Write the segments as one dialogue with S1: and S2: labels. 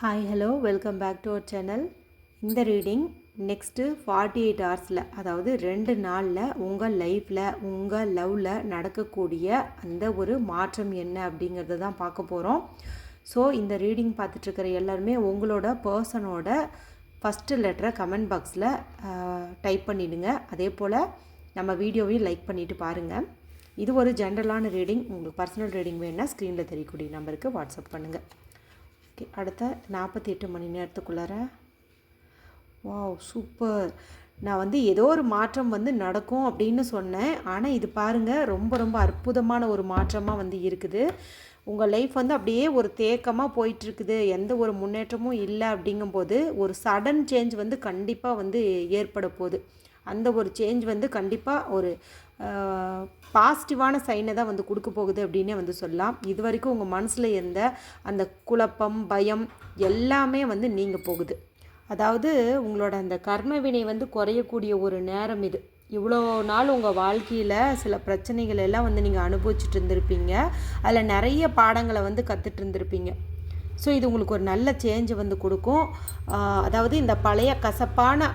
S1: Hi hello welcome back to our channel. இந்த reading next 48 ஹவர்ஸில், அதாவது 2 நாளில் உங்கள் லைஃப்பில் உங்கள் லவ்வில் நடக்கக்கூடிய அந்த ஒரு மாற்றம் என்ன அப்படிங்கிறத தான் பார்க்க போகிறோம். ஸோ இந்த ரீடிங் பார்த்துட்ருக்கிற எல்லாருமே உங்களோட பர்சனோட ஃபஸ்ட்டு லெட்டரை கமெண்ட் பாக்ஸில் டைப் பண்ணிவிடுங்க. அதே போல் நம்ம வீடியோவையும் லைக் பண்ணிவிட்டு பாருங்கள். இது ஒரு ஜென்ரலான ரீடிங். உங்களுக்கு பர்சனல் ரீடிங் வேணுன்னா ஸ்க்ரீனில் தெரியக்கூடிய நம்பருக்கு வாட்ஸ்அப் பண்ணுங்கள். ஓகே, அடுத்த 48 மணி நேரத்துக்குள்ளார வாவ் சூப்பர். நான் ஏதோ ஒரு மாற்றம் நடக்கும் அப்படின்னு சொன்னேன். ஆனால் இது பாருங்கள், ரொம்ப ரொம்ப அற்புதமான ஒரு மாற்றமாக இருக்குது. உங்கள் லைஃப் அப்படியே ஒரு தேக்கமாக போயிட்டுருக்குது, எந்த ஒரு முன்னேற்றமும் இல்லை. அப்படிங்கும்போது ஒரு சடன் சேஞ்ச் கண்டிப்பாக ஏற்பட போகுது. அந்த ஒரு சேஞ்ச் கண்டிப்பாக ஒரு பாசிட்டிவான சைனை தான் கொடுக்க போகுது அப்படின்னே சொல்லலாம். இது வரைக்கும் உங்கள் மனசில் இருந்த அந்த குழப்பம், பயம் எல்லாமே நீங்கள் போகுது. அதாவது உங்களோட அந்த கர்ம வினை குறையக்கூடிய ஒரு நேரம் இது. இவ்வளோ நாள் உங்கள் வாழ்க்கையில் சில பிரச்சனைகள் எல்லாம் நீங்கள் அனுபவிச்சுட்டு இருந்திருப்பீங்க. அதில் நிறைய பாடங்களை கற்றுட்டு இருந்திருப்பீங்க. ஸோ இது உங்களுக்கு ஒரு நல்ல சேஞ்சை கொடுக்கும். அதாவது இந்த பழைய கசப்பான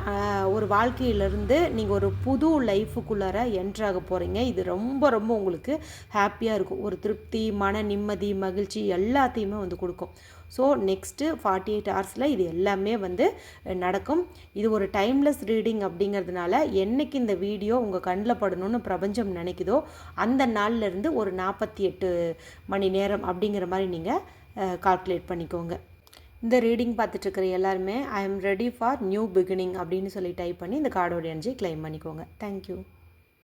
S1: ஒரு வாழ்க்கையிலேருந்து நீங்கள் ஒரு புது லைஃபுக்குள்ளார என்ட்ராக போகிறீங்க. இது ரொம்ப ரொம்ப உங்களுக்கு ஹாப்பியாக இருக்கும். ஒரு திருப்தி, மன நிம்மதி, மகிழ்ச்சி எல்லாத்தையுமே கொடுக்கும். ஸோ நெக்ஸ்ட்டு 48 ஹவர்ஸில் இது எல்லாமே நடக்கும். இது ஒரு டைம்லெஸ் ரீடிங் அப்படிங்கிறதுனால என்றைக்கு இந்த வீடியோ உங்கள் கண்ணில் படணும்னு பிரபஞ்சம் நினைக்குதோ அந்த நாள்லேருந்து ஒரு 48 மணி நேரம் அப்படிங்கிற மாதிரி நீங்கள் கால்குலேட் பண்ணிக்கோங்க. இந்த ரீடிங் பார்த்துட்ருக்கிற எல்லாருமே I am ready for new beginning அப்படின்னு சொல்லி டைப் பண்ணி இந்த கார்டோட எனர்ஜி கிளைம் பண்ணிக்கோங்க. தேங்க்யூ.